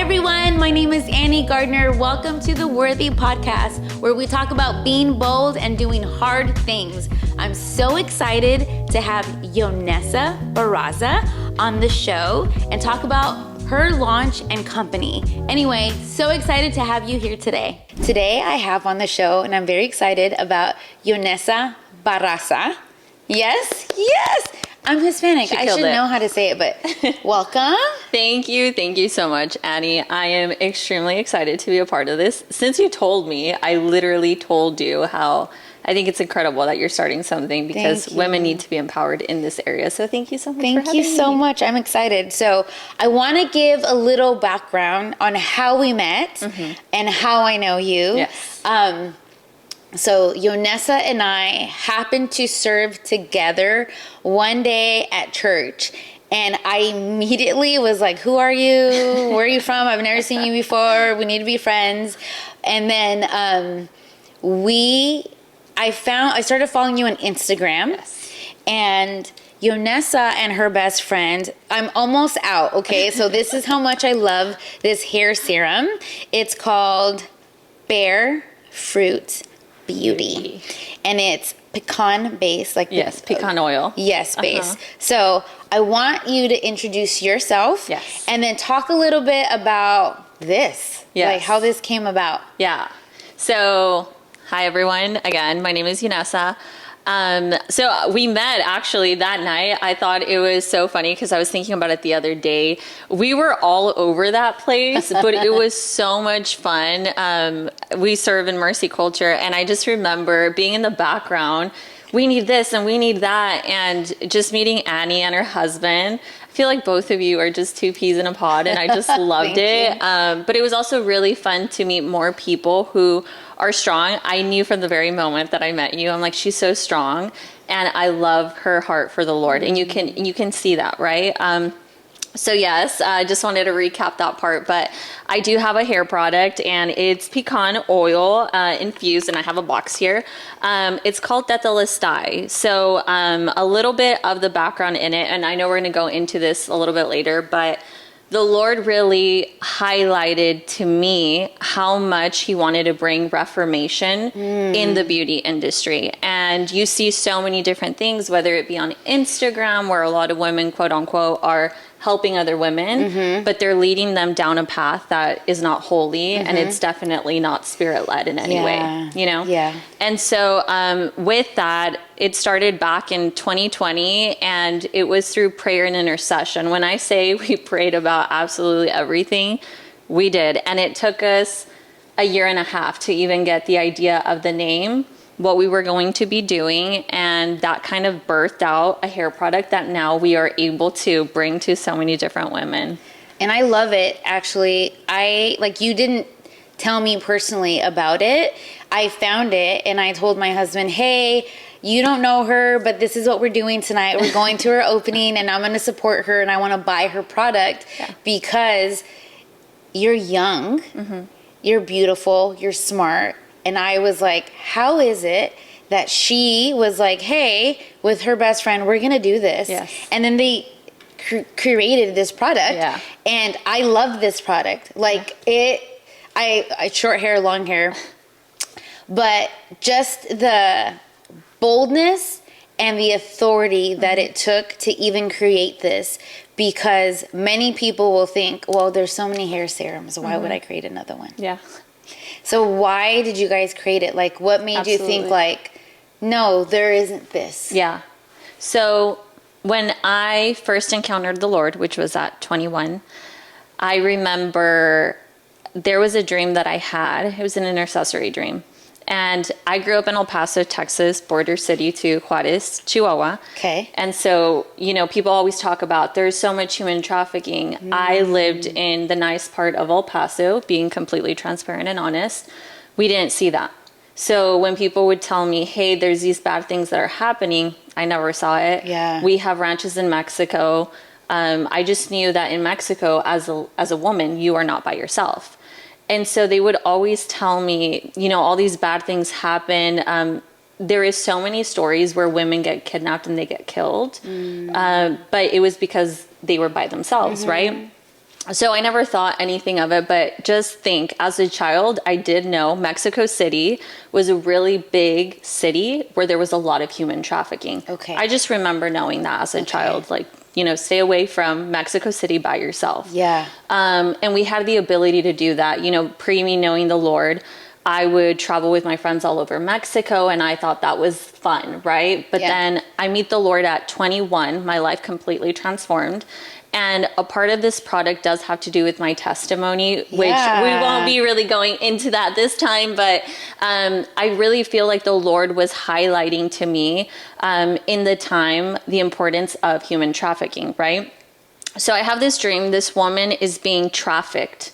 everyone, my name is Annie Gardner. Welcome to the Worthy Podcast, where we talk about being bold and doing hard things. I'm so excited to have Younessa Barreza on the show and talk about her launch and company. Anyway, so excited to have you here today. Today I have on the show, and I'm very excited about Younessa Barreza. Yes. I'm Hispanic. I should know how to say it, but welcome. Thank you so much, Annie. I am extremely excited to be a part of this. Since you told me, I literally told you how I think it's incredible that you're starting something because women need to be empowered in this area. So thank you so much for having me. Thank you so much. I'm excited. So I want to give a little background on how we met and how I know you. Yes. So Younessa and I happened to serve together one day at church. And I immediately was like, who are you? Where are you from? I've never seen you before. We need to be friends. And then I started following you on Instagram. Yes. And Younessa and her best friend, I'm almost out, okay? So this is how much I love this hair serum. It's called Bare Fruit Beauty. And it's pecan based, like pecan oil. Yes, base. So I want you to introduce yourself. Yes. And then talk a little bit about this. Yes. Like how this came about. Yeah. So hi everyone. Again, my name is Younessa. So we met actually that night. I thought it was so funny because I was thinking about it the other day. We were all over that place, but it was so much fun. We serve in Mercy Culture, and I just remember being in the background. We need this and we need that. And just meeting Annie and her husband. I feel like both of you are just two peas in a pod, and I just loved it. But it was also really fun to meet more people who are strong. I knew from the very moment that I met you, I'm like, she's so strong, and I love her heart for the Lord, and you can see that, right? So yes, I just wanted to recap that part, but I do have a hair product, and it's pecan oil infused, and I have a box here. It's called Tetelestai. So a little bit of the background in it, and I know we're going to go into this a little bit later, but the Lord really highlighted to me how much he wanted to bring reformation in the beauty industry. And you see so many different things, whether it be on Instagram, where a lot of women, quote unquote, are helping other women, but they're leading them down a path that is not holy, and it's definitely not spirit-led in any way, you know? Yeah. And so with that, it started back in 2020, and it was through prayer and intercession. When I say we prayed about absolutely everything, we did. And it took us a year and a half to even get the idea of the name, what we were going to be doing, and that kind of birthed out a hair product that now we are able to bring to so many different women. And I love it, actually. You didn't tell me personally about it. I found it, and I told my husband, hey, you don't know her, but this is what we're doing tonight. We're going to her opening, and I'm going to support her, and I want to buy her product because you're young, you're beautiful, you're smart. And I was like, how is it that she was like, hey, with her best friend, we're going to do this. Yes. And then they created this product. Yeah. And I love this product. I short hair, long hair. But just the boldness and the authority that it took to even create this, because many people will think, well, there's so many hair serums. Why would I create another one? Yeah. So why did you guys create it? Like, what made you think like, no, there isn't this? Yeah. So when I first encountered the Lord, which was at 21, I remember there was a dream that I had. It was an intercessory dream. And I grew up in El Paso, Texas, border city to Juarez, Chihuahua. Okay. And so, people always talk about there's so much human trafficking. I lived in the nice part of El Paso, being completely transparent and honest. We didn't see that. So when people would tell me, hey, there's these bad things that are happening, I never saw it. Yeah. We have ranches in Mexico. I just knew that in Mexico, as a woman, you are not by yourself. And so they would always tell me, all these bad things happen. There is so many stories where women get kidnapped and they get killed. But it was because they were by themselves, right? So I never thought anything of it, but just think, as a child, I did know Mexico City was a really big city where there was a lot of human trafficking. Okay. I just remember knowing that as a child, like, stay away from Mexico City by yourself. Yeah. And we had the ability to do that, pre me knowing the Lord. I would travel with my friends all over Mexico, and I thought that was fun, right? But then I meet the Lord at 21, my life completely transformed. And a part of this product does have to do with my testimony, which we won't be really going into that this time. But I really feel like the Lord was highlighting to me in the time the importance of human trafficking, right? So I have this dream. This woman is being trafficked.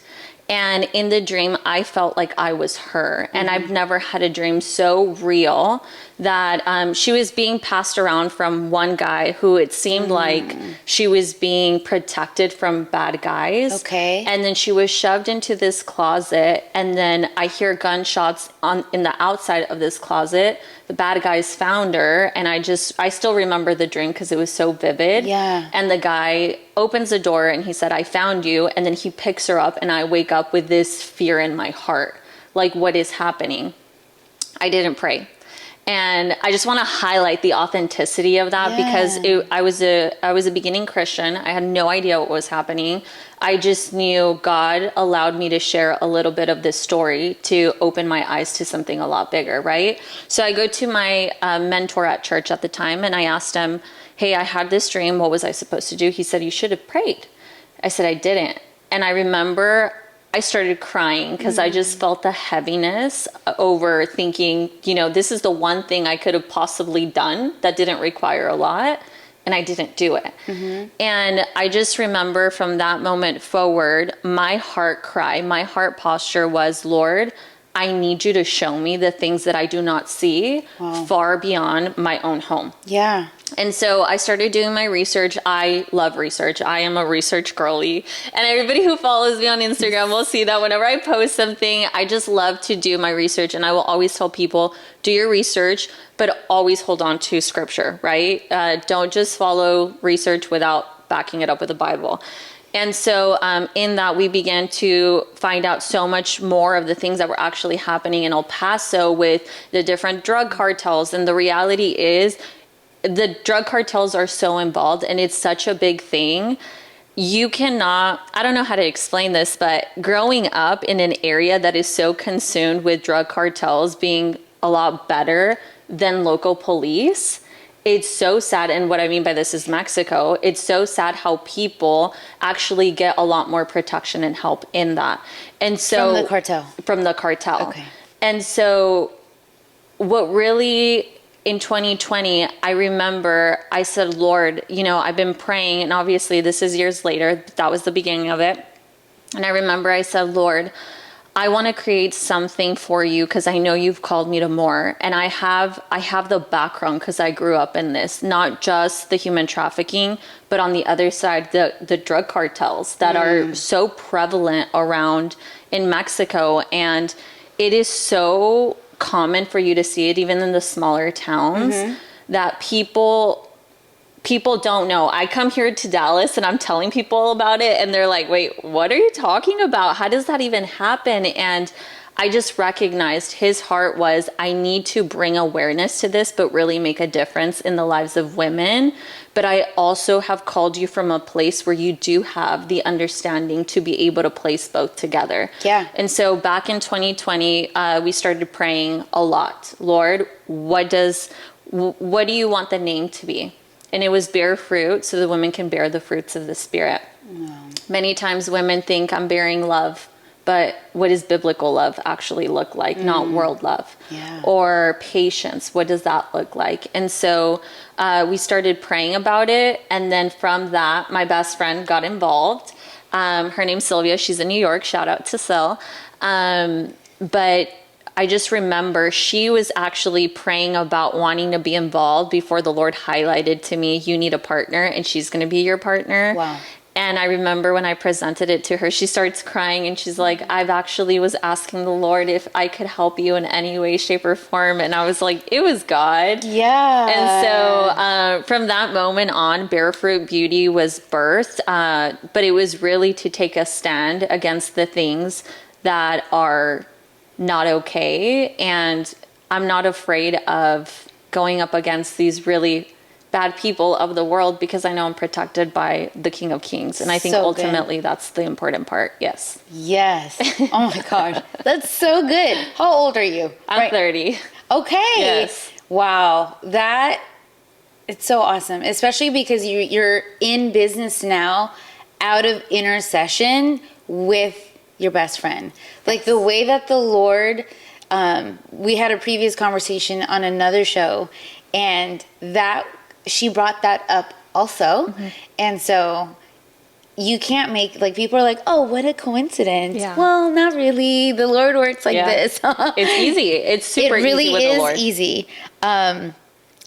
And in the dream, I felt like I was her. And I've never had a dream so real that she was being passed around from one guy who it seemed like she was being protected from bad guys. Okay. And then she was shoved into this closet. And then I hear gunshots in the outside of this closet. The bad guys found her. And I still remember the dream because it was so vivid. Yeah. And the guy opens the door and he said, "I found you." And then he picks her up and I wake up with this fear in my heart. Like, what is happening? I didn't pray. And I just want to highlight the authenticity of that because I was a beginning Christian. I had no idea what was happening. I just knew God allowed me to share a little bit of this story to open my eyes to something a lot bigger, right? So I go to my mentor at church at the time and I asked him, "Hey, I had this dream. What was I supposed to do?" He said, "You should have prayed." I said, "I didn't." And I remember I started crying because I just felt the heaviness over thinking, this is the one thing I could have possibly done that didn't require a lot, and I didn't do it. And I just remember from that moment forward, my heart cry, my heart posture was, "Lord, I need you to show me the things that I do not see far beyond my own home." Yeah. And so I started doing my research. I love research. I am a research girly. And everybody who follows me on Instagram will see that whenever I post something, I just love to do my research. And I will always tell people, do your research, but always hold on to scripture, right? Don't just follow research without backing it up with the Bible. And so in that, we began to find out so much more of the things that were actually happening in El Paso with the different drug cartels. And the reality is, the drug cartels are so involved and it's such a big thing. You cannot, I don't know how to explain this, but growing up in an area that is so consumed with drug cartels being a lot better than local police, it's so sad. And what I mean by this is Mexico. It's so sad how people actually get a lot more protection and help in that. And so From the cartel. From the cartel. Okay. And so what really, in 2020, I remember I said, "Lord, I've been praying," and obviously this is years later. That was the beginning of it. And I remember I said, "Lord, I want to create something for you because I know you've called me to more. And I have the background because I grew up in this, not just the human trafficking, but on the other side, the drug cartels that are so prevalent around in Mexico. And it is so common for you to see it even in the smaller towns that people don't know. I come here to Dallas and I'm telling people about it and they're like, "Wait, what are you talking about? How does that even happen?" And I just recognized his heart was, I need to bring awareness to this, but really make a difference in the lives of women. But I also have called you from a place where you do have the understanding to be able to place both together. Yeah. And so back in 2020, we started praying a lot. "Lord, what do you want the name to be?" And it was bear fruit, so the women can bear the fruits of the Spirit. Many times women think I'm bearing love, but what does biblical love actually look like? Not world love. Yeah. Or patience, what does that look like? And so we started praying about it. And then from that, my best friend got involved. Her name's Sylvia. She's in New York. Shout out to Syl. But I just remember she was actually praying about wanting to be involved before the Lord highlighted to me, "You need a partner and she's going to be your partner." Wow. And I remember when I presented it to her, she starts crying and she's like, I've actually was asking the Lord if I could help you in any way, shape, or form. And I was like, it was God. Yeah. And so from that moment on, Barefoot Beauty was birthed. But it was really to take a stand against the things that are not okay. And I'm not afraid of going up against these really bad people of the world because I know I'm protected by the King of Kings. And I think ultimately that's the important part. Yes. Yes. Oh my gosh. That's so good. How old are you? I'm 30. Okay. Yes. Wow. It's so awesome, especially because you're in business now out of intercession with your best friend. Like the way that the Lord, we had a previous conversation on another show, and that she brought that up also. Mm-hmm. And so you can't make, like, people are like, oh, what a coincidence. Yeah. Well, not really. The Lord works like this. It's easy. It's super easy. It really easy with the Lord. Easy.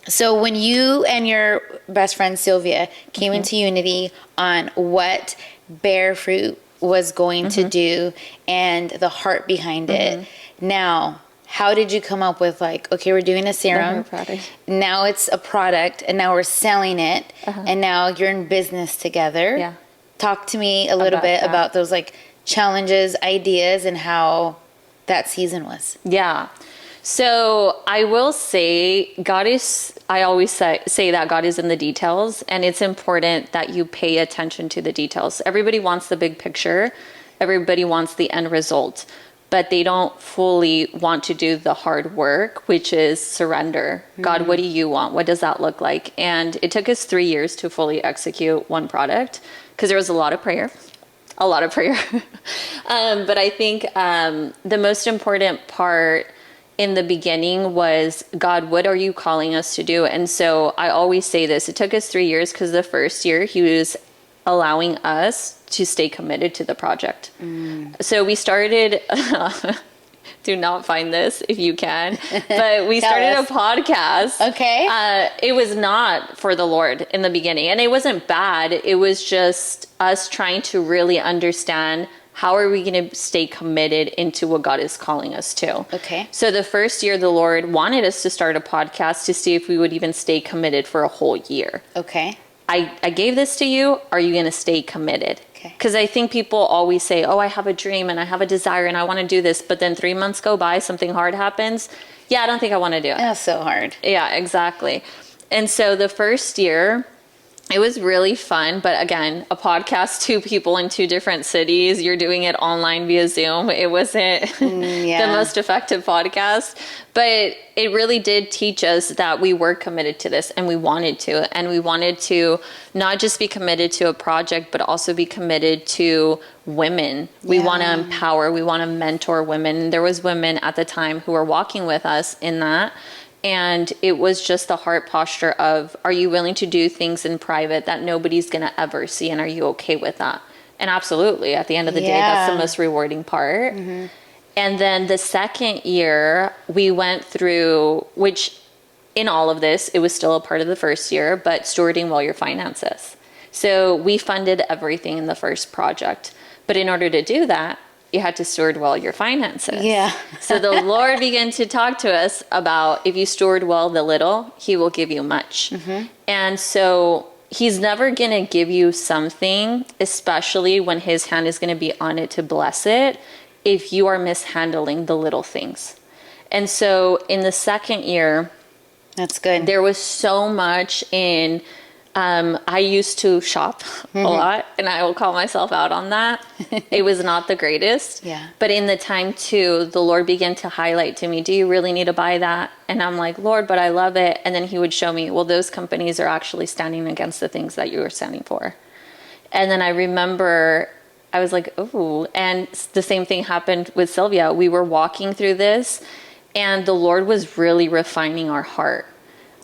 So when you and your best friend Sylvia came into unity on what Barefoot was going to do and the heart behind it, now, how did you come up with, like, okay, we're doing a serum, now it's a product, and now we're selling it, and now you're in business together? Yeah. Talk to me a little bit about those, like, challenges, ideas, and how that season was. Yeah. So I will say I always say that God is in the details, and it's important that you pay attention to the details. Everybody wants the big picture. Everybody wants the end result, but they don't fully want to do the hard work, which is surrender. God, what do you want? What does that look like? And it took us 3 years to fully execute one product because there was a lot of prayer. But I think the most important part in the beginning was, God, what are you calling us to do? And so I always say this, it took us 3 years because the first year he was allowing us to stay committed to the project. So we started, do not find this if you can, but we started a podcast. Okay. It was not for the Lord in the beginning, and it wasn't bad. It was just us trying to really understand, how are we going to stay committed into what God is calling us to? Okay. So the first year, the Lord wanted us to start a podcast to see if we would even stay committed for a whole year. Okay. I gave this to you. Are you going to stay committed? Okay. Because I think people always say, oh, I have a dream and I have a desire and I want to do this. But then 3 months go by, something hard happens. Yeah, I don't think I want to do it. That's so hard. Yeah, exactly. And so the first year, it was really fun, but again, a podcast, 2 people in 2 different cities. You're doing it online via Zoom. It wasn't the most effective podcast, but it really did teach us that we were committed to this, and we wanted to. And we wanted to not just be committed to a project, but also be committed to women. We want to empower, we want to mentor women. There was women at the time who were walking with us in that. And it was just the heart posture of, are you willing to do things in private that nobody's going to ever see? And are you okay with that? And absolutely, at the end of the day, that's the most rewarding part. And then the second year, we went through, which in all of this, it was still a part of the first year, but stewarding well your finances. So we funded everything in the first project. But in order to do that, you had to steward well your finances. Yeah. So the Lord began to talk to us about, if you steward well the little, he will give you much. And so he's never going to give you something, especially when his hand is going to be on it to bless it, if you are mishandling the little things. And so in the second year, that's good. There was so much in, I used to shop a lot, and I will call myself out on that. It was not the greatest. Yeah. But in the time too, the Lord began to highlight to me, do you really need to buy that? And I'm like, Lord, but I love it. And then he would show me, well, those companies are actually standing against the things that you were standing for. And then I remember I was like, oh, and the same thing happened with Sylvia. We were walking through this, and the Lord was really refining our heart.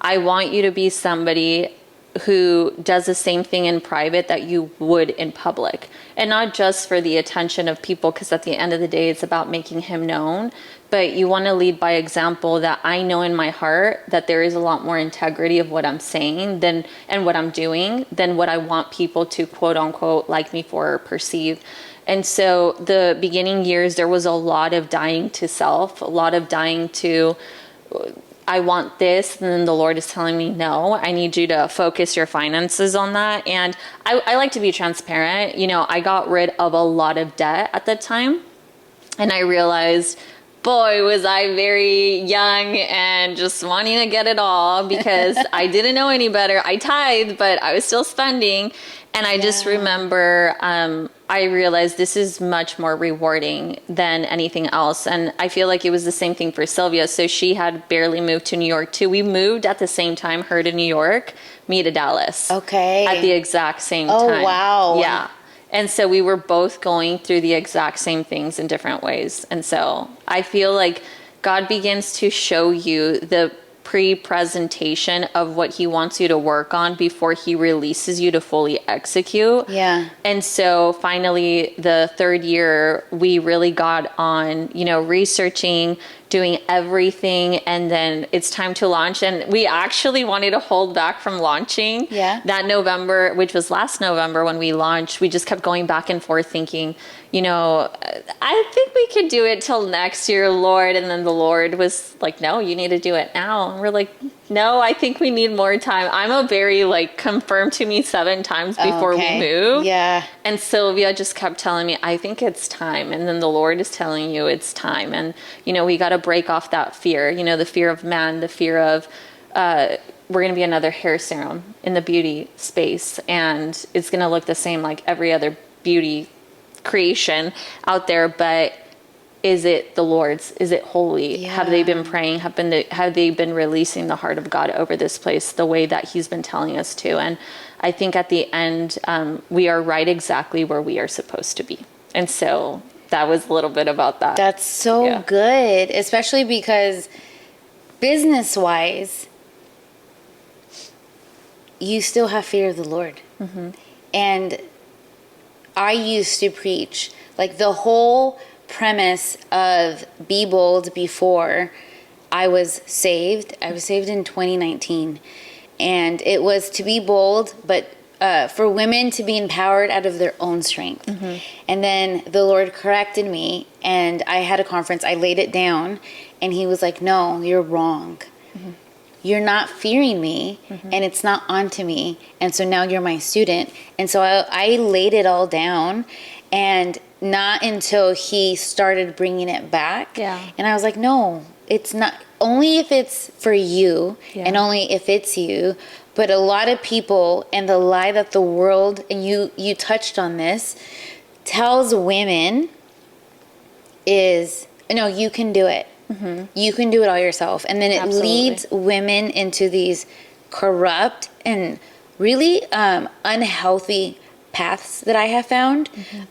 I want you to be somebody who does the same thing in private that you would in public. And not just for the attention of people, because at the end of the day, it's about making him known. But you want to lead by example, that I know in my heart that there is a lot more integrity of what I'm saying and what I'm doing than what I want people to quote unquote like me for or perceive. And so the beginning years, there was a lot of dying to self, a lot of dying to, I want this, and then the Lord is telling me, no, I need you to focus your finances on that. And I like to be transparent. You know, I got rid of a lot of debt at the time, and I realized, boy, was I very young and just wanting to get it all because I didn't know any better. I tithed, but I was still spending. And I just remember, I realized this is much more rewarding than anything else. And I feel like it was the same thing for Sylvia. So she had barely moved to New York too. We moved at the same time, her to New York, me to Dallas. Okay. At the exact same time. Oh, wow. Yeah. And so we were both going through the exact same things in different ways. And so I feel like God begins to show you the pre-presentation of what he wants you to work on before he releases you to fully execute. Yeah. And so finally, the third year, we really got on, you know, researching, doing everything, and then it's time to launch. And we actually wanted to hold back from launching. Yeah. That November, which was last November when we launched, we just kept going back and forth thinking, you know, I think we could do it till next year, Lord. And then the Lord was like, no, you need to do it now. And we're like, no, I think we need more time. I'm a very confirm to me 7 times before we move. Yeah. And Sylvia just kept telling me, I think it's time. And then the Lord is telling you it's time. And, you know, we got to break off that fear, you know, the fear of man, the fear of, we're going to be another hair serum in the beauty space. And it's going to look the same like every other beauty creation out there. But is it the Lord's? Is it holy? Yeah. Have they been praying? Have they been releasing the heart of God over this place the way that he's been telling us to? And I think at the end, we are right exactly where we are supposed to be. And so that was a little bit about that. That's so good, especially because business-wise, you still have fear of the Lord. Mm-hmm. And I used to preach, the whole premise of Be Bold before I was saved. I was saved in 2019. And it was to be bold, but for women to be empowered out of their own strength. Mm-hmm. And then the Lord corrected me, and I had a conference. I laid it down, and he was like, no, you're wrong. Mm-hmm. You're not fearing me, mm-hmm. and it's not onto me. And so now you're my student. And so I laid it all down, and not until he started bringing it back. Yeah. And I was like, no, it's not. Only if it's for you, and only if it's you. But a lot of people, and the lie that the world, and you touched on this, tells women is, no, you can do it. Mm-hmm. You can do it all yourself. And then it leads women into these corrupt and really unhealthy paths that I have found. Mm-hmm.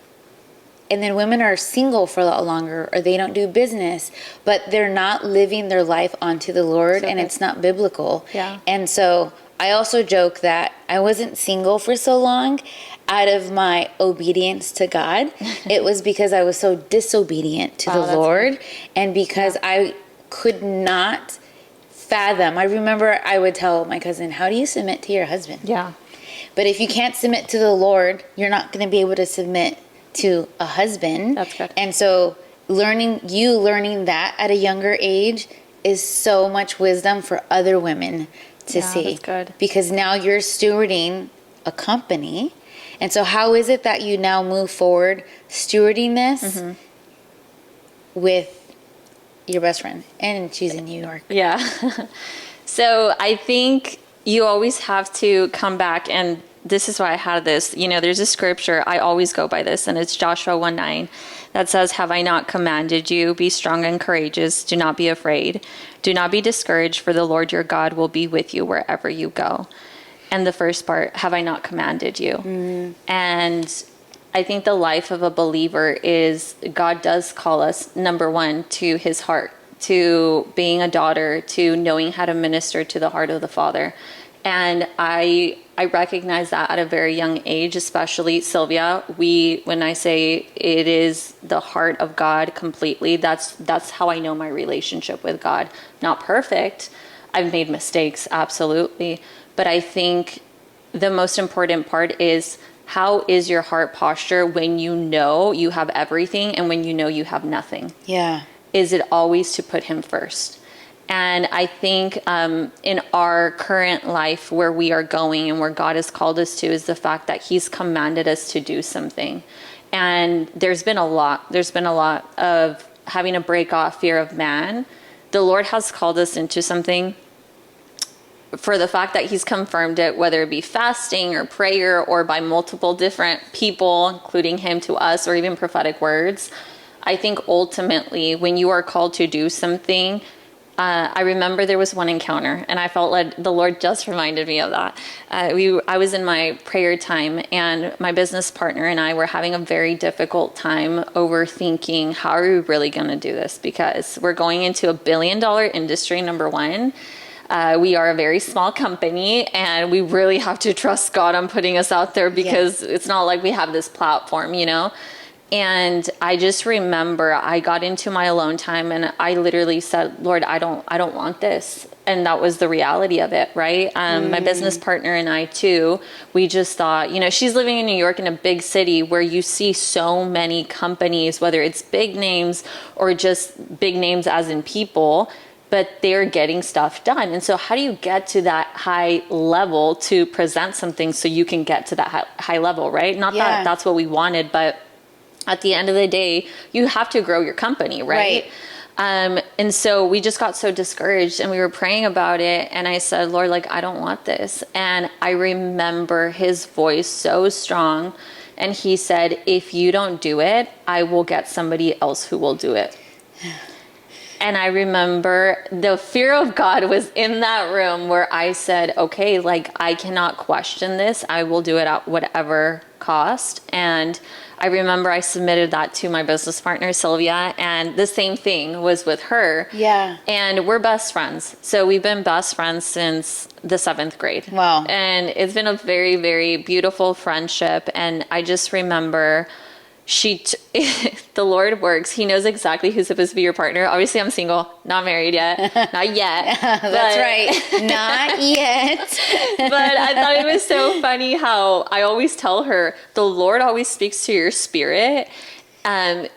And then women are single for a lot longer, or they don't do business, but they're not living their life onto the Lord, and it's not biblical. Yeah. And so I also joke that I wasn't single for so long out of my obedience to God. It was because I was so disobedient to the Lord, and because I could not fathom. I remember I would tell my cousin, how do you submit to your husband? Yeah. But if you can't submit to the Lord, you're not going to be able to submit to a husband. That's good. And so learning that at a younger age is so much wisdom for other women to see. That's good. Because now you're stewarding a company. And so how is it that you now move forward stewarding this with your best friend? And she's in New York. Yeah. So I think you always have to come back, and this is why I had this, there's a scripture, I always go by this, and it's Joshua 1:9 that says, have I not commanded you, be strong and courageous, do not be afraid, do not be discouraged, for the Lord your God will be with you wherever you go. And the first part, have I not commanded you? Mm. And I think the life of a believer is, God does call us, number one, to his heart, to being a daughter, to knowing how to minister to the heart of the Father. And I I recognize that at a very young age, especially Sylvia. When I say it is the heart of God completely, that's how I know my relationship with God. Not perfect. I've made mistakes, absolutely. But I think the most important part is, how is your heart posture when you know you have everything and when you know you have nothing? Yeah. Is it always to put him first? And I think in our current life, where we are going and where God has called us to, is the fact that he's commanded us to do something. And there's been a lot of having to break off fear of man. The Lord has called us into something for the fact that he's confirmed it, whether it be fasting or prayer or by multiple different people, including him to us, or even prophetic words. I think ultimately when you are called to do something, I remember there was one encounter, and I felt like the Lord just reminded me of that. I was in my prayer time, and my business partner and I were having a very difficult time overthinking, how are we really going to do this? Because we're going into $1 billion industry, number one. We are a very small company, and we really have to trust God on putting us out there, because it's not like we have this platform, you know? And I just remember I got into my alone time, and I literally said, Lord, I don't want this. And that was the reality of it, right? My business partner and I too, we just thought, you know, she's living in New York, in a big city where you see so many companies, whether it's big names or just big names as in people, but they're getting stuff done. And so how do you get to that high level to present something so you can get to that high level, right? Not that that's what we wanted, but at the end of the day, you have to grow your company, right? And so we just got so discouraged, and we were praying about it. And I said, Lord, like, I don't want this. And I remember his voice so strong. And he said, if you don't do it, I will get somebody else who will do it. And I remember the fear of God was in that room, where I said, okay, like, I cannot question this. I will do it at whatever cost. And I remember I submitted that to my business partner, Sylvia, and the same thing was with her. Yeah. And we're best friends. So we've been best friends since the 7th grade. Wow. And it's been a very, very beautiful friendship. And I just remember the Lord works. He knows exactly who's supposed to be your partner. Obviously, I'm single, not married yet, not yet. That's right, not yet. But I thought it was so funny how I always tell her, the Lord always speaks to your spirit.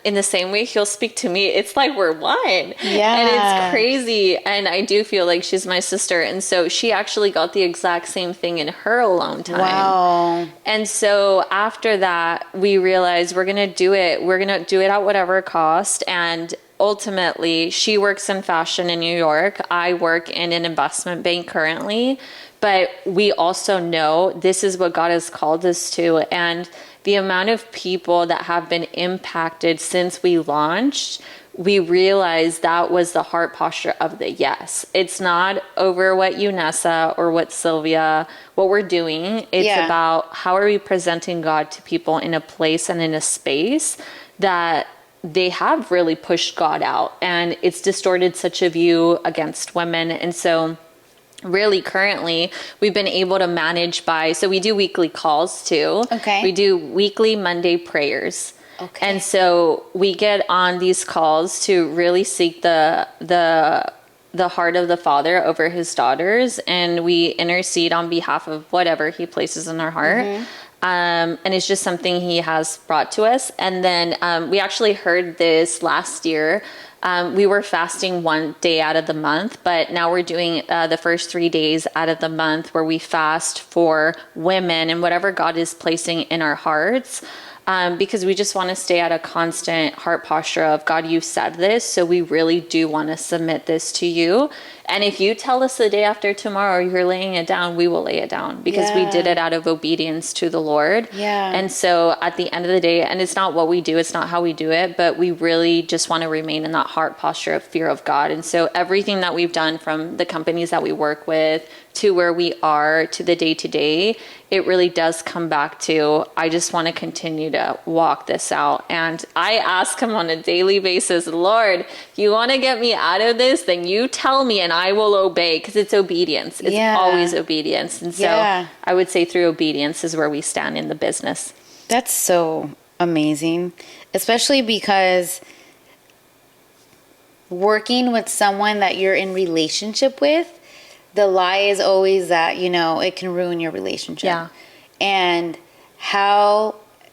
In the same way he'll speak to me. It's like we're one. Yeah. And it's crazy. And I do feel like she's my sister. And so she actually got the exact same thing in her alone time. Wow. And so after that, we realized we're going to do it. We're going to do it at whatever cost. And ultimately, she works in fashion in New York. I work in an investment bank currently. But we also know this is what God has called us to. And the amount of people that have been impacted since we launched, we realized that was the heart posture of the yes. It's not over what Younessa or what Sylvia, what we're doing. It's about how are we presenting God to people in a place and in a space that they have really pushed God out. And it's distorted such a view against women. And so really currently we've been able to manage so we do weekly calls too. Okay. We do weekly Monday prayers. Okay. And so we get on these calls to really seek the heart of the Father over his daughters, and we intercede on behalf of whatever he places in our heart. Mm-hmm. And it's just something he has brought to us. And then we actually heard this last year. We were fasting one day out of the month, but now we're doing the first 3 days out of the month where we fast for women and whatever God is placing in our hearts. Because we just want to stay at a constant heart posture of, God, you said this, so we really do want to submit this to you. And if you tell us the day after tomorrow you're laying it down, we will lay it down, because we did it out of obedience to the Lord. Yeah. And so at the end of the day, and it's not what we do, it's not how we do it, but we really just want to remain in that heart posture of fear of God. And so everything that we've done, from the companies that we work with to where we are to the day to day, it really does come back to, I just want to continue to walk this out. And I ask him on a daily basis, Lord, if you want to get me out of this, then you tell me and I will obey, because it's obedience. It's always obedience. And so I would say through obedience is where we stand in the business. That's so amazing, especially because working with someone that you're in relationship with, the lie is always that, you know, it can ruin your relationship. Yeah. And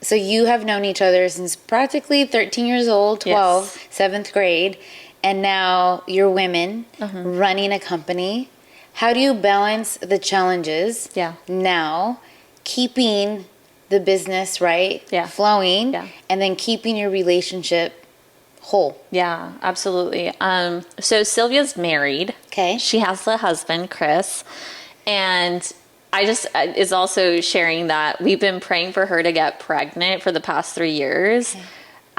so you have known each other since practically 13 years old, 12, 7th grade, and now you're women running a company. How do you balance the challenges now, keeping the business, flowing, and then keeping your relationship whole? Yeah, absolutely. So Sylvia's married. Okay. She has a husband, Chris, and I just is also sharing that we've been praying for her to get pregnant for the past 3 years. Okay.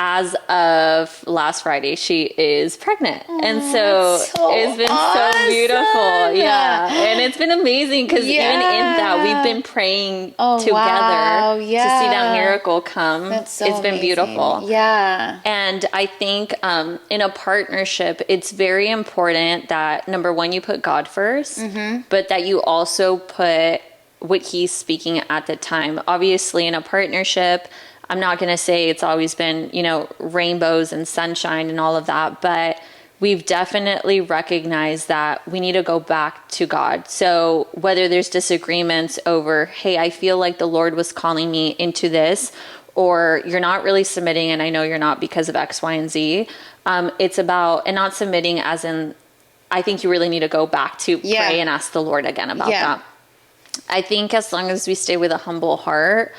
As of last Friday, she is pregnant. And so it's been so beautiful. Yeah. And it's been amazing because even in that, we've been praying together to see that miracle come. That's so It's been amazing. beautiful. Yeah. And I think in a partnership, it's very important that, number one, you put God first, but that you also put what he's speaking at the time. Obviously, in a partnership, I'm not going to say it's always been, you know, rainbows and sunshine and all of that, but we've definitely recognized that we need to go back to God. So whether there's disagreements over, hey, I feel like the Lord was calling me into this, or you're not really submitting and I know you're not because of X, Y, and Z. It's about, and not submitting as in, I think you really need to go back to pray and ask the Lord again about that. I think as long as we stay with a humble heart,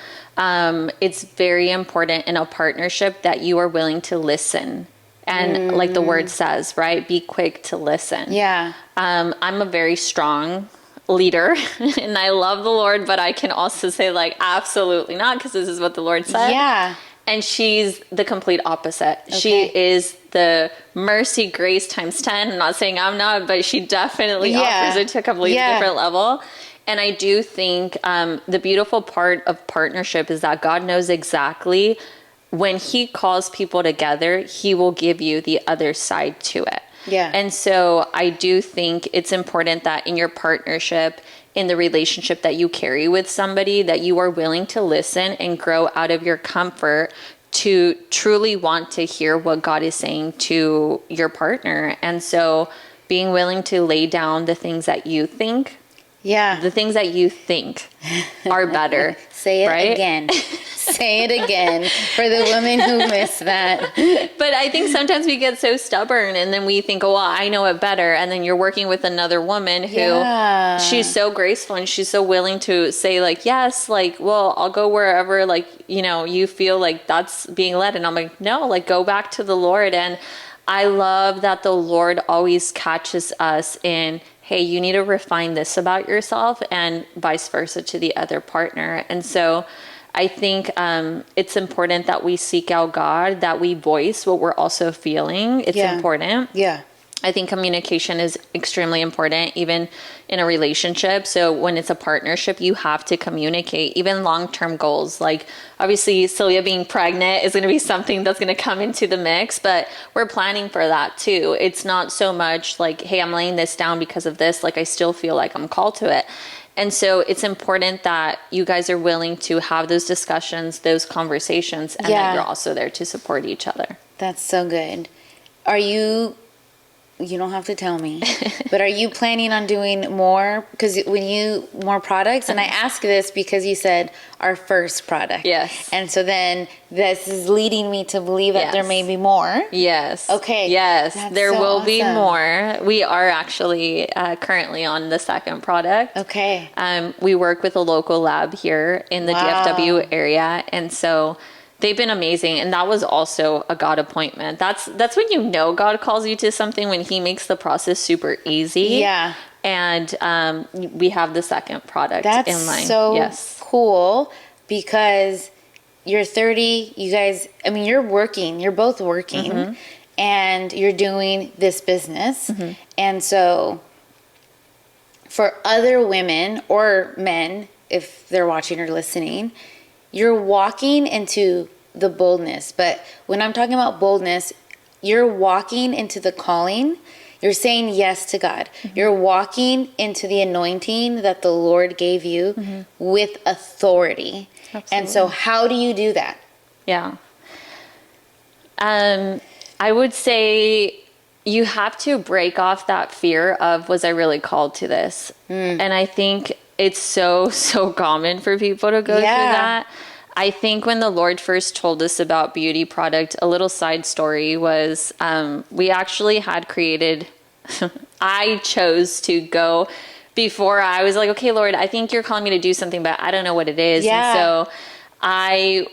it's very important in a partnership that you are willing to listen. And like the word says, right? Be quick to listen. Yeah. I'm a very strong leader and I love the Lord, but I can also say like, absolutely not, because this is what the Lord said. Yeah. And she's the complete opposite. Okay. She is the mercy, grace times 10. I'm not saying I'm not, but she definitely offers it to a completely different level. And I do think the beautiful part of partnership is that God knows exactly when he calls people together, he will give you the other side to it. Yeah. And so I do think it's important that in your partnership, in the relationship that you carry with somebody, that you are willing to listen and grow out of your comfort to truly want to hear what God is saying to your partner. And so being willing to lay down the things that you think, the things that you think are better. Say it again. Say it again for the women who missed that. But I think sometimes we get so stubborn and then we think, oh, well, I know it better. And then you're working with another woman who she's so graceful and she's so willing to say like, yes, like, well, I'll go wherever, like, you know, you feel like that's being led. And I'm like, no, like go back to the Lord. And I love that the Lord always catches us in, hey, you need to refine this about yourself, and vice versa to the other partner. And so I think it's important that we seek out God, that we voice what we're also feeling. It's important. Yeah. I think communication is extremely important, even in a relationship. So when it's a partnership, you have to communicate, even long-term goals. Like obviously Sylvia being pregnant is going to be something that's going to come into the mix, but we're planning for that too. It's not so much like, hey, I'm laying this down because of this. Like I still feel like I'm called to it. And so it's important that you guys are willing to have those discussions, those conversations, and that you're also there to support each other. That's so good. You don't have to tell me, but are you planning on doing more? Because more products, and I ask this because you said our first product. Yes. And so then this is leading me to believe that there may be more. Yes. Okay. Yes, there will be awesome. more. We are actually currently on the second product. Okay. We work with a local lab here in the DFW area, and so they've been amazing. And that was also a God appointment. That's when you know God calls you to something, when he makes the process super easy. Yeah. And we have the second product in line. That's so cool, because you're 30, you guys, I mean, you're both working, and you're doing this business. And so for other women or men, if they're watching or listening, you're walking into the boldness. But when I'm talking about boldness, you're walking into the calling. You're saying yes to God. You're walking into the anointing that the Lord gave you with authority. Absolutely. And so how do you do that? Yeah. I would say you have to break off that fear of, was I really called to this? And I think it's so common for people to go through that. I think when the Lord first told us about beauty product, a little side story was, we actually had created, I chose to go before I was like, okay, Lord, I think you're calling me to do something, but I don't know what it is. And so I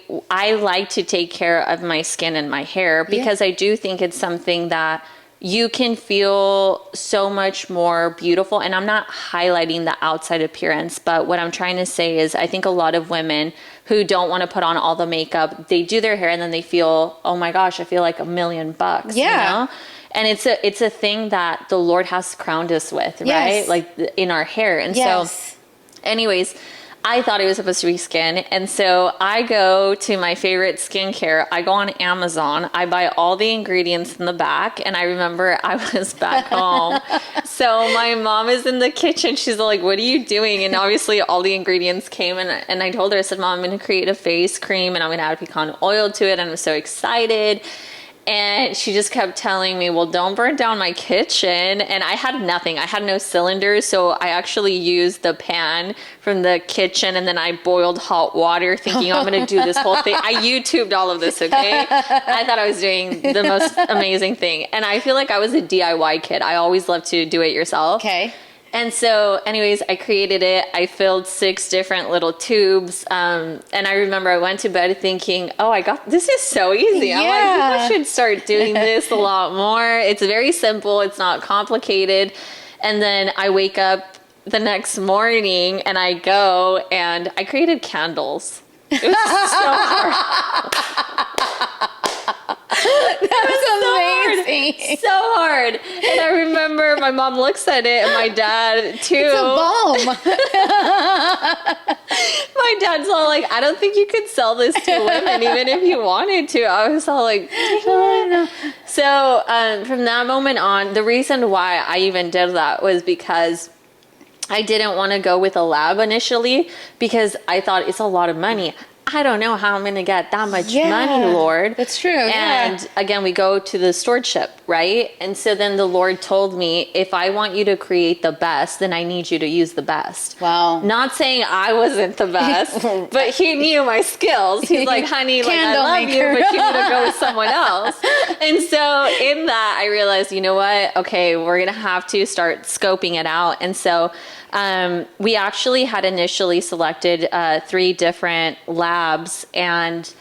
like to take care of my skin and my hair because I do think it's something that you can feel so much more beautiful. And I'm not highlighting the outside appearance, but what I'm trying to say is I think a lot of women who don't want to put on all the makeup, they do their hair and then they feel, oh my gosh, I feel like $1,000,000. You know? And it's a thing that the Lord has crowned us with, right? Like in our hair. And so anyways, I thought it was supposed to be skin. And so I go to my favorite skincare. I go on Amazon. I buy all the ingredients in the back. And I remember I was back home. So my mom is in the kitchen. She's like, what are you doing? And obviously all the ingredients came. And I told her, I said, Mom, I'm going to create a face cream and I'm going to add pecan oil to it. And I'm so excited. And she just kept telling me, well, don't burn down my kitchen. And I had nothing. I had no cylinders. So I actually used the pan from the kitchen and then I boiled hot water thinking I'm going to do this whole thing. I YouTubed all of this, okay? I thought I was doing the most amazing thing. And I feel like I was a DIY kid. I always loved to do it yourself. Okay. And so anyways, I created it. I filled 6 different little tubes. And I remember I went to bed thinking, oh, this is so easy. I'm like, people should start doing this a lot more. It's very simple. It's not complicated. And then I wake up the next morning and I go and I created candles. It was so hard. That's amazing. So hard. And I remember my mom looks at it and my dad too. It's a balm. My dad's all like, I don't think you could sell this to women even if you wanted to. I was all like, no. So from that moment on, the reason why I even did that was because I didn't want to go with a lab initially because I thought it's a lot of money. I don't know how I'm going to get that much money, Lord. That's true. And again, we go to the stewardship, right? And so then the Lord told me, if I want you to create the best, then I need you to use the best. Wow. Not saying I wasn't the best, but he knew my skills. He's like, honey, like I love you, but you need to go with someone else. And so in that, I realized, you know what? Okay, we're going to have to start scoping it out. And so we actually had initially selected 3 different labs, and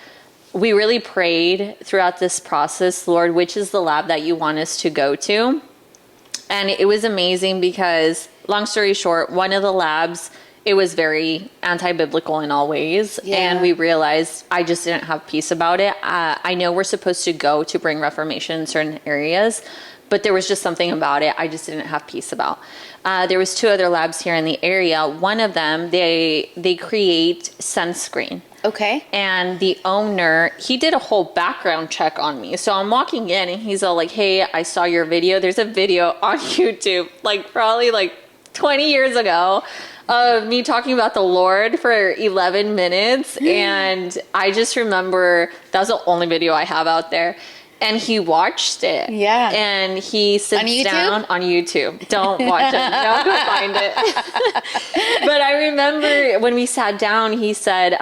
we really prayed throughout this process, Lord, which is the lab that you want us to go to? And it was amazing because, long story short, one of the labs, it was very anti-biblical in all ways. And we realized I just didn't have peace about it. I know we're supposed to go to bring reformation in certain areas, but there was just something about it I just didn't have peace about. There was 2 other labs here in the area. One of them, they create sunscreen. Okay. And the owner, he did a whole background check on me. So I'm walking in and he's all like, hey, I saw your video. There's a video on YouTube, like probably like 20 years ago, of me talking about the Lord for 11 minutes. And I just remember that was the only video I have out there. And he watched it. Yeah. And he sits down on YouTube. Don't watch it. No, go find it. But I remember when we sat down, he said,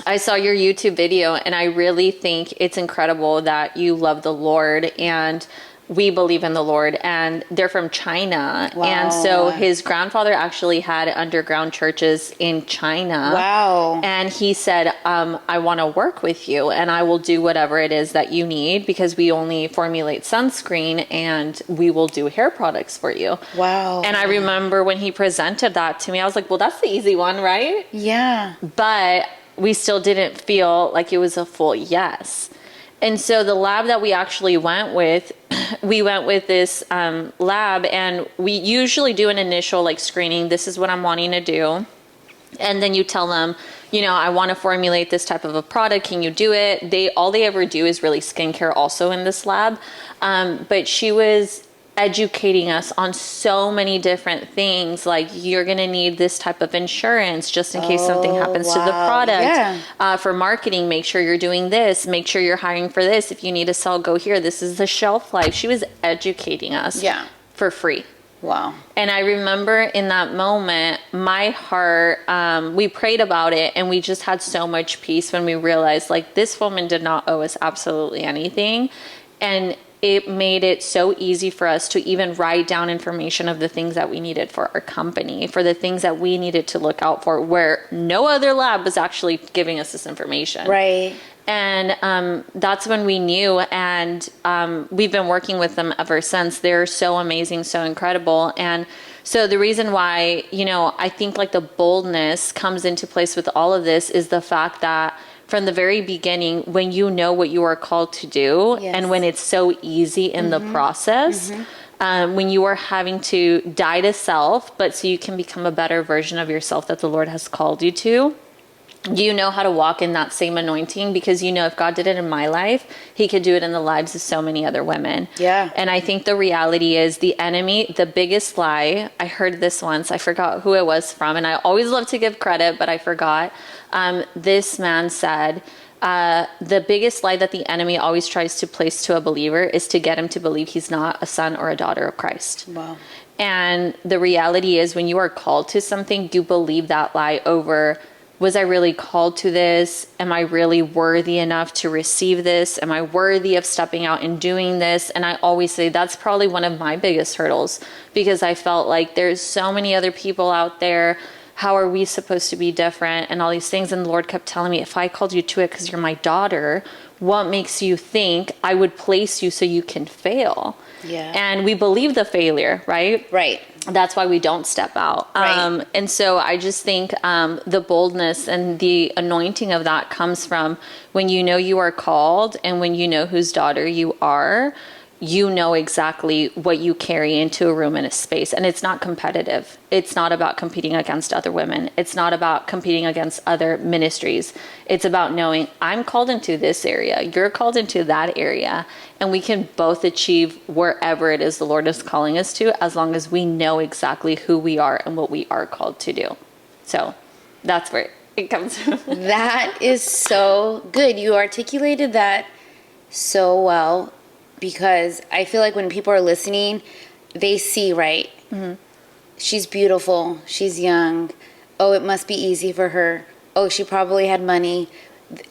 I saw your YouTube video and I really think it's incredible that you love the Lord and we believe in the Lord, and they're from China. Wow. And so his grandfather actually had underground churches in China. Wow. And he said, I want to work with you and I will do whatever it is that you need because we only formulate sunscreen and we will do hair products for you. Wow. And I remember when he presented that to me, I was like, well, that's the easy one, right? Yeah. But we still didn't feel like it was a full yes. And so the lab that we actually went with, we went with this lab, and we usually do an initial like screening. This is what I'm wanting to do. And then you tell them, you know, I want to formulate this type of a product. Can you do it? All they ever do is really skincare also in this lab. But she was educating us on so many different things. Like, you're going to need this type of insurance just in case something happens to the product. For marketing, make sure you're doing this. Make sure you're hiring for this. If you need to sell, go here. This is the shelf life. She was educating us for free. Wow. And I remember in that moment, my heart, we prayed about it, and we just had so much peace when we realized, like, this woman did not owe us absolutely anything. And it made it so easy for us to even write down information of the things that we needed for our company, for the things that we needed to look out for, where no other lab was actually giving us this information. Right. And that's when we knew, and we've been working with them ever since. They're so amazing, so incredible. And so the reason why, you know, I think like the boldness comes into place with all of this is the fact that from the very beginning, when you know what you are called to do, and when it's so easy in the process, when you are having to die to self, but so you can become a better version of yourself that the Lord has called you to, you know how to walk in that same anointing, because you know if God did it in my life, he could do it in the lives of so many other women. Yeah. And I think the reality is the enemy, the biggest lie, I heard this once, I forgot who it was from, and I always love to give credit, but I forgot. This man said, the biggest lie that the enemy always tries to place to a believer is to get him to believe he's not a son or a daughter of Christ. Wow. And the reality is, when you are called to something, you believe that lie over, was I really called to this? Am I really worthy enough to receive this? Am I worthy of stepping out and doing this? And I always say that's probably one of my biggest hurdles, because I felt like there's so many other people out there. How are we supposed to be different? And all these things. And the Lord kept telling me, if I called you to it because you're my daughter, what makes you think I would place you so you can fail? Yeah. And we believe the failure, right? Right. That's why we don't step out. Right. And so I just think the boldness and the anointing of that comes from when you know you are called, and when you know whose daughter you are, you know exactly what you carry into a room and a space. And it's not competitive. It's not about competing against other women. It's not about competing against other ministries. It's about knowing I'm called into this area. You're called into that area. And we can both achieve wherever it is the Lord is calling us to, as long as we know exactly who we are and what we are called to do. So that's where it comes from. That is so good. You articulated that so well, because I feel like when people are listening, they see, right? She's beautiful. She's young. Oh, it must be easy for her. Oh, she probably had money.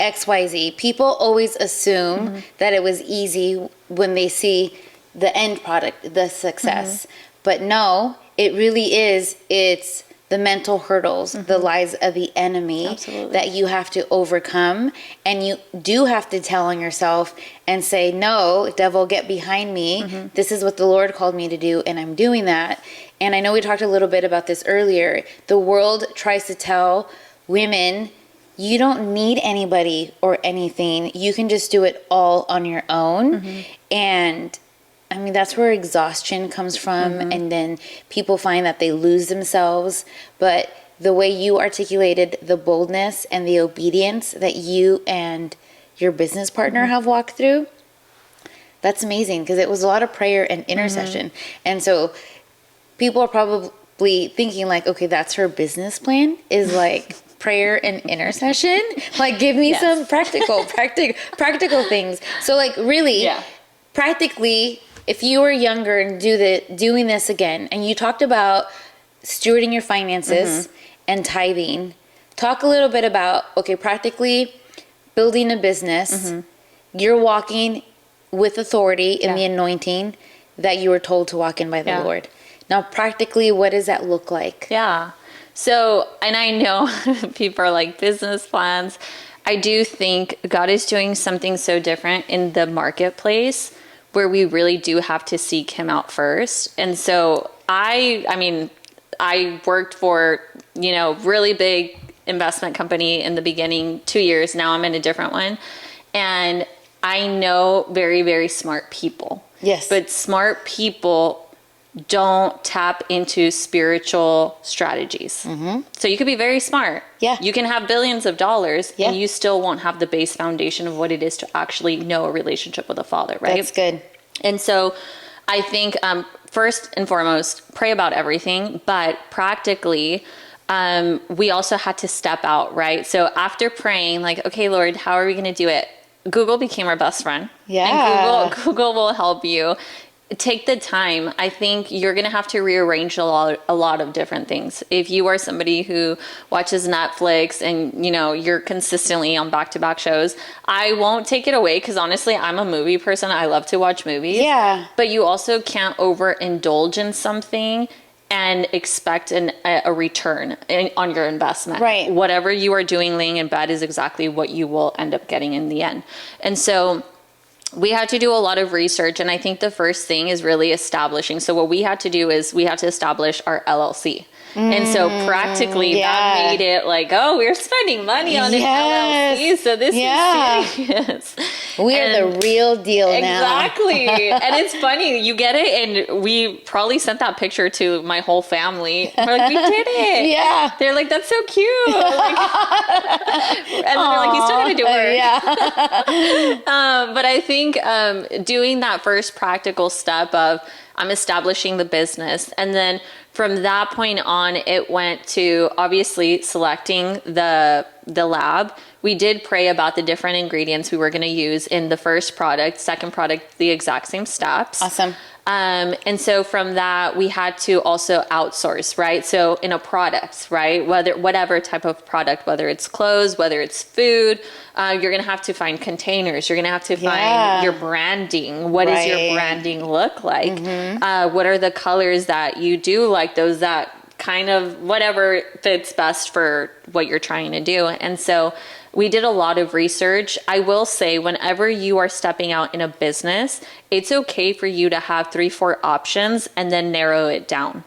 XYZ. People always assume that it was easy when they see the end product, the success. But no, it really is. It's the mental hurdles, the lies of the enemy that you have to overcome. And you do have to tell on yourself and say, no, devil, get behind me. This is what the Lord called me to do, and I'm doing that. And I know we talked a little bit about this earlier. The world tries to tell women, you don't need anybody or anything. You can just do it all on your own. And I mean, that's where exhaustion comes from. And then people find that they lose themselves. But the way you articulated the boldness and the obedience that you and your business partner have walked through, that's amazing, because it was a lot of prayer and intercession. And so people are probably thinking like, okay, that's her business plan, is like prayer and intercession. Like, give me some practical things. So like, really, practically, if you were younger and doing this again, and you talked about stewarding your finances and tithing, talk a little bit about, okay, practically building a business, you're walking with authority in the anointing that you were told to walk in by the Lord. Now, practically, what does that look like? Yeah. So, and I know people are like, business plans. I do think God is doing something so different in the marketplace, where we really do have to seek him out first. And so I mean, I worked for, really big investment company in the beginning, 2 years. Now I'm in a different one. And I know very, very smart people. Yes. But smart people don't tap into spiritual strategies. So you could be very smart. Yeah. You can have billions of dollars and you still won't have the base foundation of what it is to actually know a relationship with a father, right? That's good. And so I think first and foremost, pray about everything, but practically, we also had to step out, right? So after praying, like, okay, Lord, how are we going to do it? Google became our best friend. Yeah. And Google will help you. Take the time. I think you're going to have to rearrange a lot of different things. If you are somebody who watches Netflix and, you know, you're consistently on back-to-back shows, I won't take it away because honestly, I'm a movie person. I love to watch movies. Yeah. But you also can't overindulge in something and expect a return on your investment. Right. Whatever you are doing laying in bed is exactly what you will end up getting in the end. And so we had to do a lot of research, and I think the first thing is really establishing. So what we had to do is we had to establish our LLC. And so practically that made it like, oh, we're spending money on an LLC, so this is serious. We are the real deal now. Exactly. And it's funny, you get it, and we probably sent that picture to my whole family. We're like, we did it. Yeah. They're like, that's so cute. Like, and then they're like, you still gotta do work. Yeah. But I think doing that first practical step of I'm establishing the business, and then from that point on, it went to obviously selecting the lab. We did pray about the different ingredients we were going to use in the first product, second product, the exact same steps. Awesome. And so from that, we had to also outsource, right? So in a product, right? Whatever type of product, whether it's clothes, whether it's food, you're going to have to find containers. You're going to have to find your branding. What does your branding look like? What are the colors that you do like, those that kind of whatever fits best for what you're trying to do. And so we did a lot of research. I will say, whenever you are stepping out in a business, it's okay for you to have 3-4 options and then narrow it down.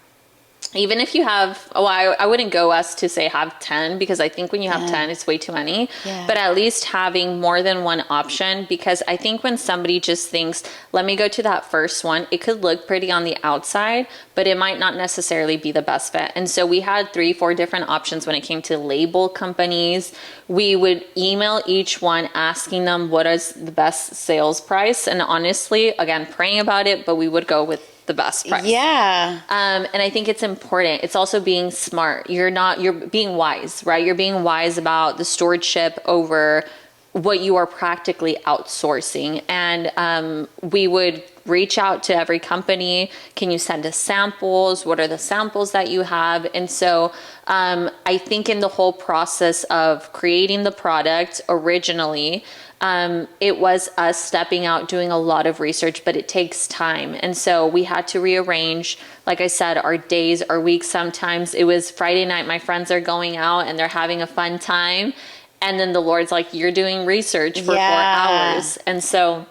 Even if you have, I wouldn't go as to say have 10, because I think when you have 10, it's way too many. But at least having more than one option, because I think when somebody just thinks, let me go to that first one, it could look pretty on the outside, but it might not necessarily be the best fit. And so we had 3-4 different options when it came to label companies. We would email each one asking them what is the best sales price. And honestly, again, praying about it, but we would go with the best price. Yeah. And I think it's important. It's also being smart. You're being wise, right? You're being wise about the stewardship over what you are practically outsourcing. And we would reach out to every company. Can you send us samples? What are the samples that you have? And so I think in the whole process of creating the product originally, it was us stepping out, doing a lot of research, but it takes time. And so we had to rearrange, like I said, our days, our weeks. Sometimes it was Friday night, my friends are going out and they're having a fun time. And then the Lord's like, you're doing research for 4 hours. And so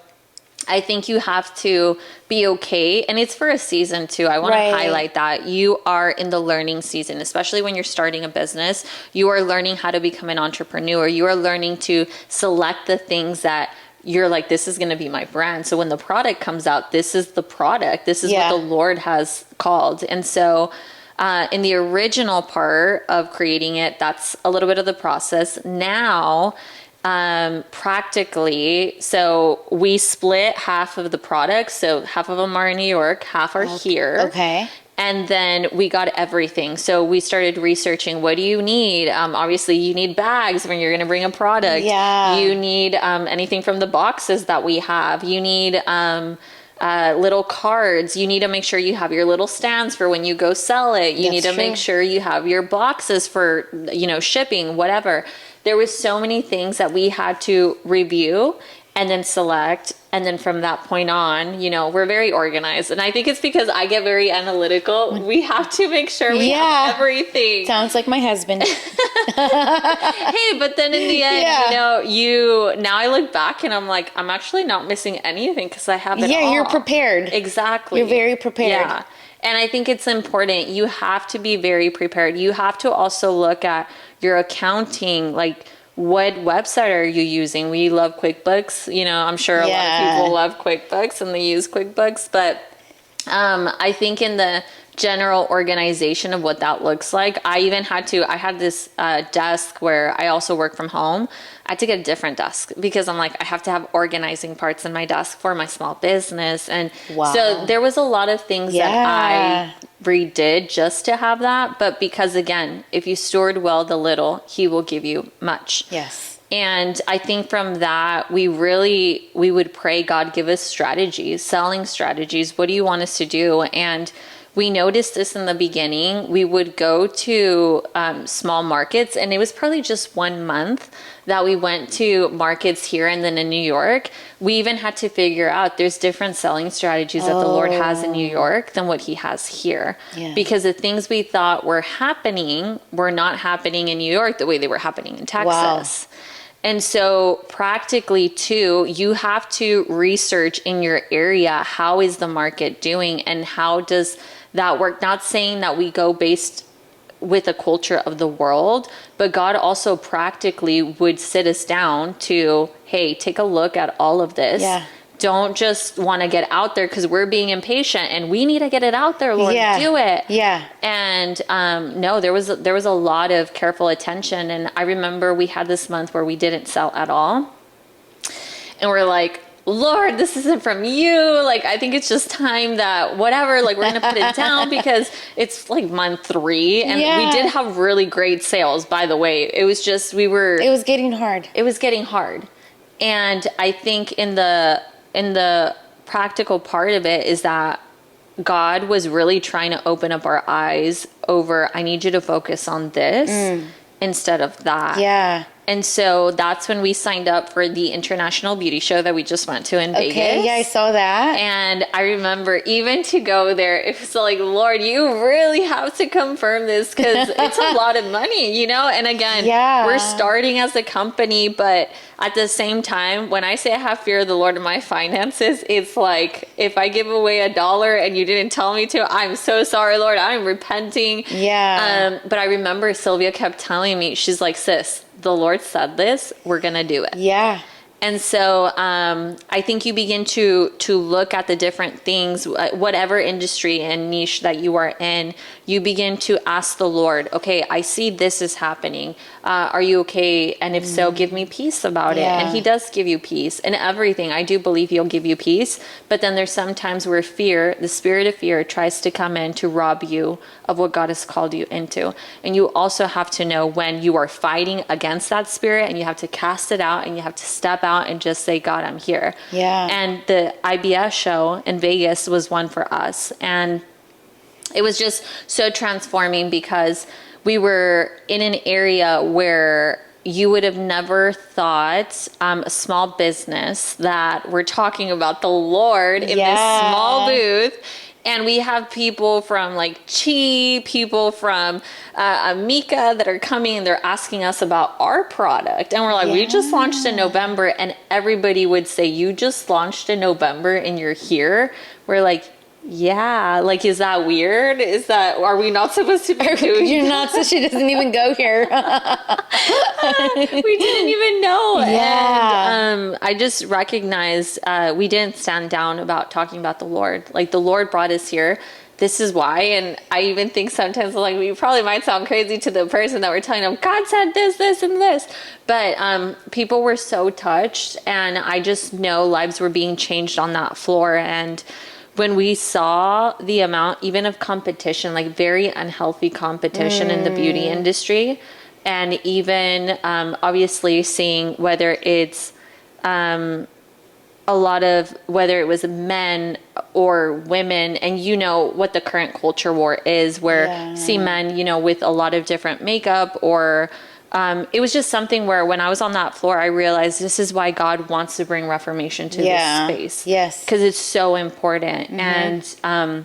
I think you have to be okay. And it's for a season too. I want to highlight that you are in the learning season, especially when you're starting a business. You are learning how to become an entrepreneur. You are learning to select the things that you're like, this is going to be my brand. So when the product comes out, this is the product. This is what the Lord has called. And so in the original part of creating it, that's a little bit of the process. Now, practically, so we split half of the products. So half of them are in New York, half are here. Okay. And then we got everything. So we started researching, what do you need? Obviously you need bags when you're going to bring a product. You need anything from the boxes that we have. You need little cards. You need to make sure you have your little stands for when you go sell it. You need to make sure you have your boxes for, shipping, whatever. There was so many things that we had to review and then select. And then from that point on, we're very organized. And I think it's because I get very analytical. We have to make sure we have everything. Sounds like my husband. Hey, but then in the end, now I look back and I'm like, I'm actually not missing anything because I have it all. Yeah, you're prepared. Exactly. You're very prepared. Yeah. And I think it's important. You have to be very prepared. You have to also look at your accounting, like, what website are you using? We love QuickBooks. I'm sure a lot of people love QuickBooks and they use QuickBooks, but I think in the general organization of what that looks like, I had this desk where I also work from home. I had to get a different desk because I'm like, I have to have organizing parts in my desk for my small business. And so there was a lot of things that I redid just to have that. But because again, if you steward well the little, he will give you much. Yes. And I think from that, we would pray, God, give us strategies, selling strategies. What do you want us to do? And we noticed this in the beginning. We would go to small markets, and it was probably just 1 month that we went to markets here and then in New York. We even had to figure out there's different selling strategies that the Lord has in New York than what he has here. Yeah. Because the things we thought were happening were not happening in New York the way they were happening in Texas. Wow. And so practically too, you have to research in your area, how is the market doing and how does that work? Not saying that we go based with a culture of the world, but God also practically would sit us down to, hey, take a look at all of this. Yeah. Don't just want to get out there because we're being impatient and we need to get it out there, Lord, do it. Yeah. And no, there was a lot of careful attention. And I remember we had this month where we didn't sell at all. And we're like, Lord, this isn't from you. Like, I think it's just time that whatever, like we're going to put it down because it's like month 3. And we did have really great sales, by the way. It was just, it was getting hard. It was getting hard. And I think in the practical part of it is that God was really trying to open up our eyes over, I need you to focus on this instead of that. Yeah. And so that's when we signed up for the International Beauty Show that we just went to in Vegas. Yeah, I saw that. And I remember even to go there, it was like, Lord, you really have to confirm this because it's a lot of money, you know? And again, we're starting as a company, but at the same time, when I say I have fear of the Lord in my finances, it's like, if I give away $1 and you didn't tell me to, I'm so sorry, Lord, I'm repenting. Yeah. But I remember Sylvia kept telling me, she's like, sis, the Lord said this, we're going to do it. Yeah. And so I think you begin to look at the different things, whatever industry and niche that you are in, you begin to ask the Lord, okay, I see this is happening. Are you okay? And if so, give me peace about it. And he does give you peace in everything. I do believe he'll give you peace. But then there's sometimes where fear, the spirit of fear, tries to come in to rob you of what God has called you into. And you also have to know when you are fighting against that spirit and you have to cast it out and you have to step out and just say, God, I'm here. Yeah. And the IBS show in Vegas was one for us. And it was just so transforming because we were in an area where you would have never thought a small business that we're talking about the Lord in this small booth. And we have people from like Chi, people from Amika that are coming and they're asking us about our product. And we're like, we just launched in November. And everybody would say, you just launched in November and you're here. We're like, yeah, like, is that weird? Are we not supposed to be doing You're not, so she doesn't even go here. We didn't even know. Yeah. And I just recognized we didn't stand down about talking about the Lord. Like, the Lord brought us here. This is why. And I even think sometimes, like, we probably might sound crazy to the person that we're telling them, God said this, this, and this. But people were so touched. And I just know lives were being changed on that floor. And when we saw the amount even of competition, like very unhealthy competition in the beauty industry, and even obviously seeing whether it's whether it was men or women, and you know what the current culture war is, where see men, you know, with a lot of different makeup or it was just something where when I was on that floor, I realized this is why God wants to bring reformation to this space. Yes. Because it's so important. And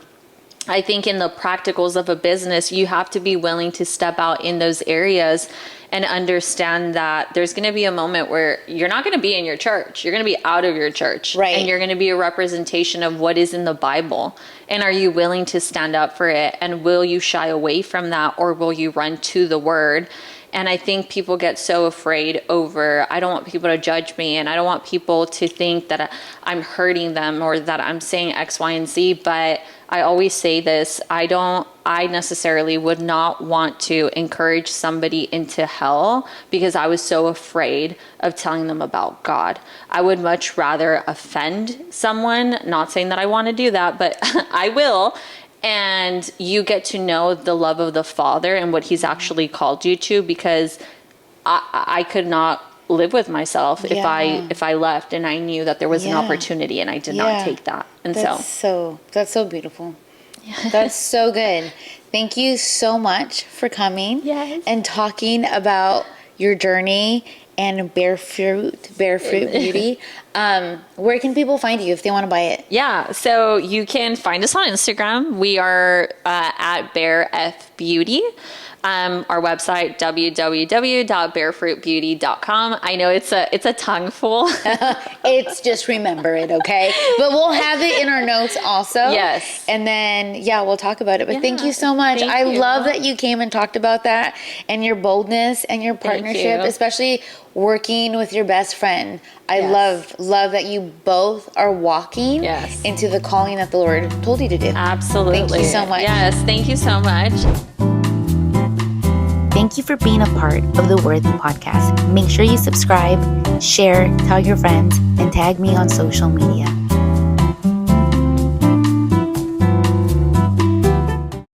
I think in the practicals of a business, you have to be willing to step out in those areas and understand that there's going to be a moment where you're not going to be in your church. You're going to be out of your church. Right. And you're going to be a representation of what is in the Bible. And are you willing to stand up for it? And will you shy away from that, or will you run to the word? And I think people get so afraid over, I don't want people to judge me, and I don't want people to think that I'm hurting them or that I'm saying X, Y, and Z. But I always say this, I necessarily would not want to encourage somebody into hell because I was so afraid of telling them about God. I would much rather offend someone, not saying that I want to do that, but I will. And you get to know the love of the Father and what he's actually called you to, because I could not live with myself if I left and I knew that there was an opportunity and I did not take that. And that's so beautiful. That's so good. Thank you so much for coming and talking about your journey and Bare Fruit Beauty. Where can people find you if they want to buy it? Yeah, so you can find us on Instagram. We are at Bare F Beauty. Our website, www.barefruitbeauty.com. I know it's a tongue full. It's just remember it, okay? But we'll have it in our notes also. Yes. And then, we'll talk about it. But thank you so much. I love that you came and talked about that and your boldness and your partnership, especially working with your best friend. I love that you both are walking into the calling that the Lord told you to do. Absolutely. Thank you so much. Yes, thank you so much. Thank you for being a part of the Worthy Podcast. Make sure you subscribe, share, tell your friends, and tag me on social media.